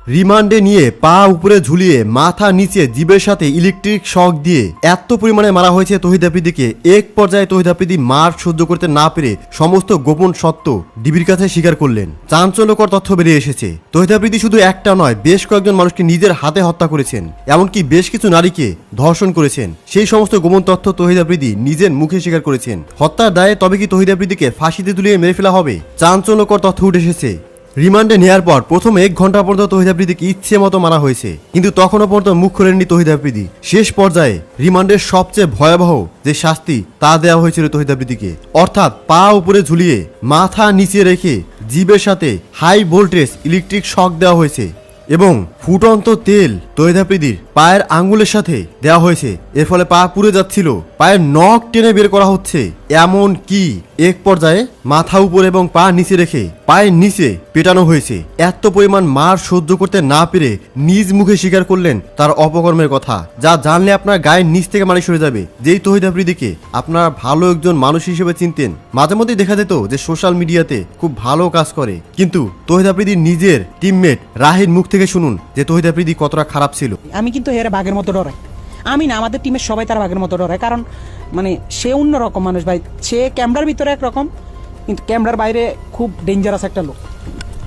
রিমান্ডে নিয়ে পা উপরে ঝুলিয়ে মাথা নিচে জিভের সাথে ইলেকট্রিক শক দিয়ে এত পরিমাণে মারা হয়েছে তহিদ আফ্রিদিকে। এক পর্যায়ে তহিদ আফ্রিদি মার সহ্য করতে না পেরে সমস্ত গোপন সত্য ডিবির কাছে স্বীকার করলেন। চাঞ্চল্যকর তথ্য বেরিয়ে এসেছে, তহিদ আফ্রিদি শুধু একটা নয় বেশ কয়েকজন মানুষকে নিজের হাতে হত্যা করেছেন, এমনকি বেশ কিছু নারীকে ধর্ষণ করেছেন। সেই সমস্ত গোপন তথ্য তহিদ আফ্রিদি নিজের মুখে স্বীকার করেছেন। হত্যার দায়ে তবে কি তহিদ আফ্রিদিকে ফাঁসিতে ঝুলিয়ে মেরে ফেলা হবে? চাঞ্চল্যকর তথ্য উঠে এসেছে। রিমান্ডে নেওয়ার পর প্রথম 1 ঘন্টা পর্যন্ত তহিদ আফ্রিদিকে ইচ্ছে মতো মারা হয়েছে, কিন্তু তখনও পর্যন্ত মুখ খোলেননি তহিদ আফ্রিদি। শেষ পর্যায়ে রিমান্ডের সবচেয়ে ভয়াবহ যে শাস্তি তা দেওয়া হয়েছিল তহিদ আফ্রিদিকে, অর্থাৎ পা উপরে ঝুলিয়ে মাথা নিচে রেখে জিভের সাথে হাই ভোল্টেজ ইলেকট্রিক শক দেওয়া হয়েছে এবং ফুটন্ত তেল তহিদ আফ্রিদির পায়ের আঙ্গুলের সাথে দেওয়া হয়েছে। এর ফলে পা পুড়ে যাচ্ছিল, পায়ের নখ টেনে বের করা হচ্ছে। এমন কি এক পর্যায়ে মাথা উপরে এবং পা নিচে রেখে পায়ের নিচে পেটানো হয়েছে। এত পরিমাণ মার সহ্য করতে না পেরে নিজ মুখে স্বীকার করলেন তার অপকর্মের কথা, যা জানলে আপনার গায়ের নিচ থেকে মালিশ হয়ে যাবে। যেই তহিদ আফ্রিদিকে আপনারা ভালো একজন মানুষ হিসেবে চিনতেন, মাঝে মধ্যেই দেখা যেত যে সোশ্যাল মিডিয়াতে খুব ভালো কাজ করে, কিন্তু তহিদ আফ্রিদির নিজের টিমমেট রাহির মুখ থেকে শুনুন যে তহিদ আফ্রিদি কতটা খারাপ ছিল। আমি কিন্তু হেরে বাঘের মতো ডরাই, আমি না, আমাদের টিমের সবাই তার বাঘের মতো ডরায়। কারণ মানে সে অন্যরকম মানুষ ভাই। সে ক্যামেরার ভিতরে একরকম, কিন্তু ক্যামেরার বাইরে খুব ডেঞ্জারাস একটা লোক।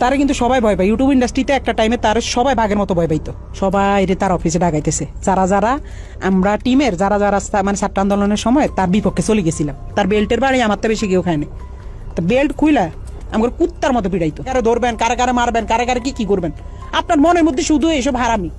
তারা কিন্তু সবাই ভয় পায়। ইউটিউব ইন্ডাস্ট্রিতে একটা টাইমে তার সবাই বাঘের মতো ভয় পাইতো। সবাই তার অফিসে ডাকাইতেছে। যারা আমরা টিমের যারা মানে ছাত্র আন্দোলনের সময় তার বিপক্ষে চলে গেছিলাম, তার বেল্টের বাড়ি আমার তো বেশি কেউ খায়নি। তো বেল্ট খুইলা আমার কুত্তার মতো পিড়াইতো। কারে ধরবেন, কারে মারবেন, কারে কি করবেন, আপনার মনের মধ্যে শুধু এসব হারামি।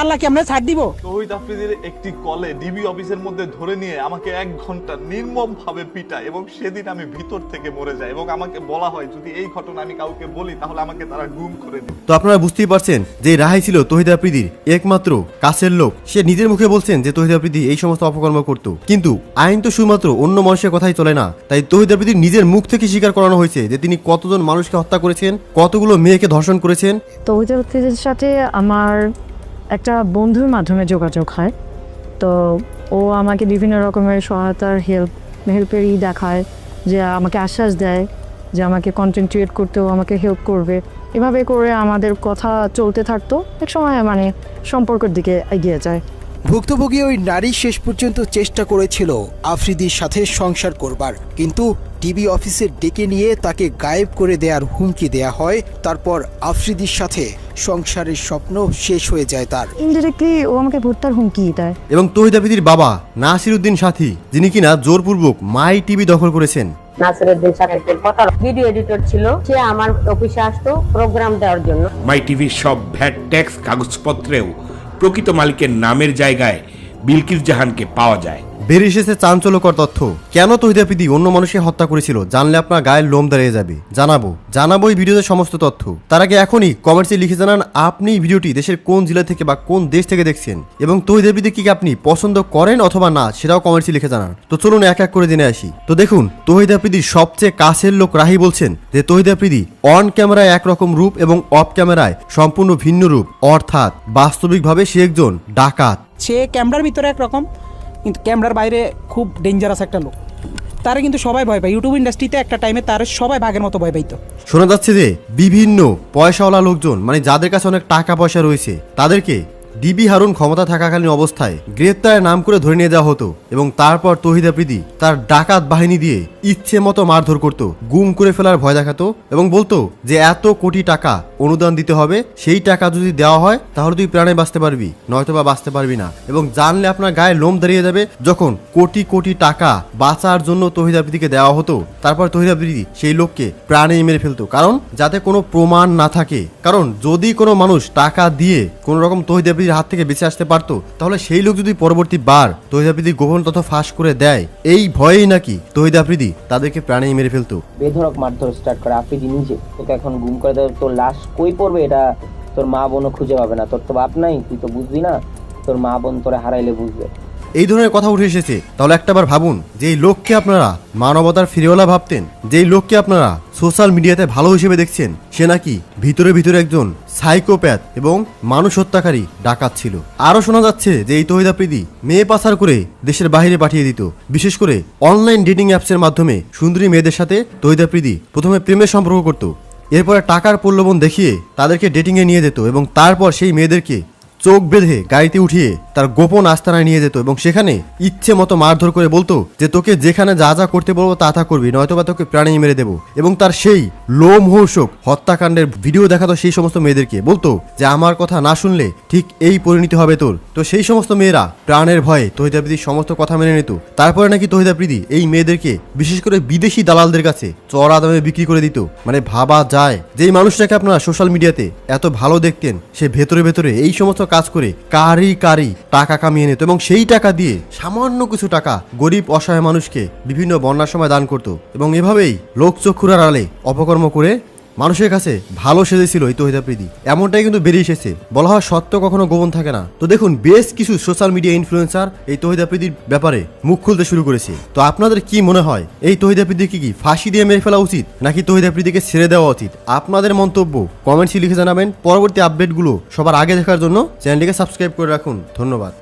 আল্লাহ কি আমরা ছাড় দিব? তহিদ আফ্রিদির একটি কলে ডিবি অফিসের মধ্যে ধরে নিয়ে আমাকে 1 ঘন্টা নির্মম ভাবে পিটায় এবং সেদিন আমি ভিতর থেকে মরে যাই এবং আমাকে বলা হয় যদি এই ঘটনা আমি কাউকে বলি তাহলে আমাকে তারা গুম করে দিবে। তো আপনারা বুঝতেই পারছেন যে রাহি ছিল তহিদ আফ্রিদির একমাত্র কাছের লোক। সে নিজের মুখে বলছেন যে তহিদ আফ্রিদি এই সমস্ত অপকর্ম করত, কিন্তু আইন তো শুধুমাত্র অন্য মানুষের কথাই চলে না। তাই তহিদ আফ্রিদির নিজের মুখ থেকে স্বীকার করানো হয়েছে যে তিনি কতজন মানুষকে হত্যা করেছেন, কতগুলো মেয়েকে ধর্ষণ করেছেন। তহিদ আফ্রিদির সাথে আমার একটা বন্ধুর মাধ্যমে যোগাযোগ হয়। তো ও আমাকে বিভিন্ন রকমের সহায়তার হেল্পেরই দেখায়, যে আমাকে আশ্বাস দেয় যে আমাকে কন্টেন্ট ক্রিয়েট করতেও আমাকে হেল্প করবে। এভাবে করে আমাদের কথা চলতে থাকতো। এক সময় মানে সম্পর্কের দিকে এগিয়ে যায়। ভুক্তভোগী ওই নারী শেষ পর্যন্ত চেষ্টা করেছিল আফ্রিদির সাথে সংসার করবার, কিন্তু টিভি অফিসে ডেকে নিয়ে তাকে গায়েব করে দেওয়ার হুমকি দেয়া হয়। তারপর আফ্রিদির সাথে সংসারের স্বপ্ন শেষ হয়ে যায় তার। ইনডিরেক্টলি ও আমাকে ভর্তার হুমকি দেয়। এবং তহিদ আফ্রিদির বাবা নাসির উদ্দিন সাথী, যিনি কিনা জোরপূর্বক মাই টিভি দখল করেছেন। নাসিরউদ্দিন সাথীর কথা ভিডিও এডিটর ছিল, সে আমার অফিসে আসতো প্রোগ্রাম দেওয়ার জন্য। মাই টিভির সব ভ্যাট ট্যাক্স কাগজপত্রেও প্রকৃত মালিকের নামের জায়গায় বিলকিস জাহানকে পাওয়া যায়। বেরিয়ে এসেছে চাঞ্চল্যকর তথ্য। কেন তহিদ আফ্রিদি অন্য মানুষকে হত্যা করেছিল জানলে আপনার গায়ের লোম দাঁড়িয়ে যাবে। জানাবো এই ভিডিওতে সমস্ত তথ্য। তার আগে এখনই কমেন্টসে লিখে জানান আপনি এই ভিডিওটি দেশের কোন জেলা থেকে বা কোন দেশ থেকে দেখছেন, এবং তহিদ আফ্রিদি কি আপনি পছন্দ করেন অথবা না সেটাও কমেন্টসে লিখে জানান। তো চলুন এক এক করে জেনে আসি। তো দেখুন, তহিদ আফ্রিদির সবচেয়ে কাছের লোক রাহি বলছেন যে তহিদ আফ্রিদি অন ক্যামেরায় একরকম রূপ এবং অফ ক্যামেরায় সম্পূর্ণ ভিন্ন রূপ, অর্থাৎ বাস্তবিকভাবে সে একজন ডাকাত। সে ক্যামেরার ভিতরে একরকম, কিন্তু ক্যামেরার বাইরে খুব ডেঞ্জারাস একটা লোক। তারা কিন্তু সবাই ভয় পায়। ইউটিউব ইন্ডাস্ট্রিতে একটা টাইমে তার সবাই বাঘের মতো ভয় পাইতো। শোনা যাচ্ছে যে বিভিন্ন পয়সাওয়ালা লোকজন, মানে যাদের কাছে অনেক টাকা পয়সা রয়েছে, তাদেরকে ডিবি হারুন ক্ষমতা থাকাকালীন অবস্থায় গ্রেপ্তারের নাম করে ধরে নিয়ে যাওয়া হতো এবং তারপর তহিদ আফ্রিদি তার ডাকাত বাহিনী দিয়ে ইচ্ছে মতো মারধর করত, গুম করে ফেলার ভয় দেখাতো এবং বলতো যে এত কোটি টাকা অনুদান দিতে হবে, সেই টাকা যদি দেওয়া হয় তাহলে তুই প্রাণে বাঁচতে পারবি, নয়তোবা বাঁচতে পারবি না। এবং জানলে আপনার গায়ে লোম দাঁড়িয়ে যাবে যখন কোটি কোটি টাকা বাঁচার জন্য তহিদ আফ্রিদিকে দেওয়া হতো, তারপর তহিদ আফ্রিদি সেই লোককে প্রাণে মেরে ফেলতো, কারণ যাতে কোনো প্রমাণ না থাকে। কারণ যদি কোনো মানুষ টাকা দিয়ে কোনো রকম তহিদ আফ্রিদির হাত থেকে বেঁচে আসতে পারতো, তাহলে সেই লোক যদি পরবর্তী বার তহিদ আফ্রিদির গোপন তথ্য ফাঁস করে দেয়, এই ভয়েই নাকি তহিদ আফ্রিদি তাদেরকে প্রাণেই মেরে ফেলতো। বেধড়ক মারধর স্টার্ট করে আফ্রিদি নিজে। তোকে এখন গুম করে দেবে, তোর লাশ কই পড়বে এটা তোর মা বোনও খুঁজে পাবে না। তোর তো বাপ নাই, তুই তো বুঝবি না, তোর মা বোন তোরে হারাইলে বুঝবে। এই ধরনের কথা উঠে এসেছে, তাহলে একটাবার ভাবুন, যেই লোককে আপনারা মানবতার ফিরেওয়ালা ভাবতেন, যেই লোককে আপনারা সোশ্যাল মিডিয়াতে ভালো হিসেবে দেখছেন, সে নাকি ভিতরে একজন সাইকোপ্যাথ এবং মানুষ হত্যাকারী ডাকাত ছিল। আরো শোনা যাচ্ছে যে এই তহিদ আফ্রিদি মেয়ে পাচার করে দেশের বাইরে পাঠিয়ে দিত। বিশেষ করে অনলাইন ডেটিং অ্যাপসের মাধ্যমে সুন্দরী মেয়েদের সাথে তহিদ আফ্রিদি প্রথমে প্রেমের সম্পর্ক করত, এরপরে টাকার প্রলোভন দেখিয়ে তাদেরকে ডেটিংয়ে নিয়ে যেত এবং তারপর সেই মেয়েদেরকে চোখ বেঁধে গাড়িতে উঠিয়ে তার গোপন আস্তানায় নিয়ে যেত এবং সেখানে ইচ্ছে মতো মারধর করে বলতো যে তোকে যেখানে যা যা করতে বলবো তা তা করবি, নয়তোবা তোকে প্রাণী মেরে দেবো। এবং তার সেই লোমহর্ষক হত্যাকাণ্ডের ভিডিও দেখাতো সেই সমস্ত মেয়েদেরকে, বলতো যে আমার কথা না শুনলে ঠিক এই পরিণতি হবে তোর। তো সেই সমস্ত মেয়েরা প্রাণের ভয়ে তহিদ আফ্রিদির সমস্ত কথা মেনে নিত। তারপরে নাকি তহিদ আফ্রিদি এই মেয়েদেরকে বিশেষ করে বিদেশি দালালদের কাছে চড়া দামে বিক্রি করে দিত। মানে ভাবা যায় যেই মানুষটাকে আপনারা সোশ্যাল মিডিয়াতে এত ভালো দেখতেন, সে ভেতরে ভেতরে এই সমস্ত কাজ করে কারি টাকা কামিয়ে নিত এবং সেই টাকা দিয়ে সামান্য কিছু টাকা গরিব অসহায় মানুষকে বিভিন্ন বন্যার সময় দান করত এবং এভাবেই লোকচক্ষুরার আড়ালে অপকর্ম করে মানুষের কাছে ভালো সেজেছিল এই তহিদ আফ্রিদি। এমনটাই কিন্তু বেরিয়ে এসেছে। বলা হয় সত্য কখনো গোপন থাকে না। তো দেখুন, বেশ কিছু সোশ্যাল মিডিয়া ইনফ্লুয়েন্সার এই তহিদ আফ্রিদির ব্যাপারে মুখ খুলতে শুরু করেছে। তো আপনাদের কি মনে হয়, এই তহিদ আফ্রিদিকে কি ফাঁসি দিয়ে মেরে ফেলা উচিত নাকি তহিদ আফ্রিদিকে ছেড়ে দেওয়া উচিত? আপনাদের মন্তব্য কমেন্টসে লিখে জানাবেন। পরবর্তী আপডেটগুলো সবার আগে দেখার জন্য চ্যানেলটিকে সাবস্ক্রাইব করে রাখুন। ধন্যবাদ।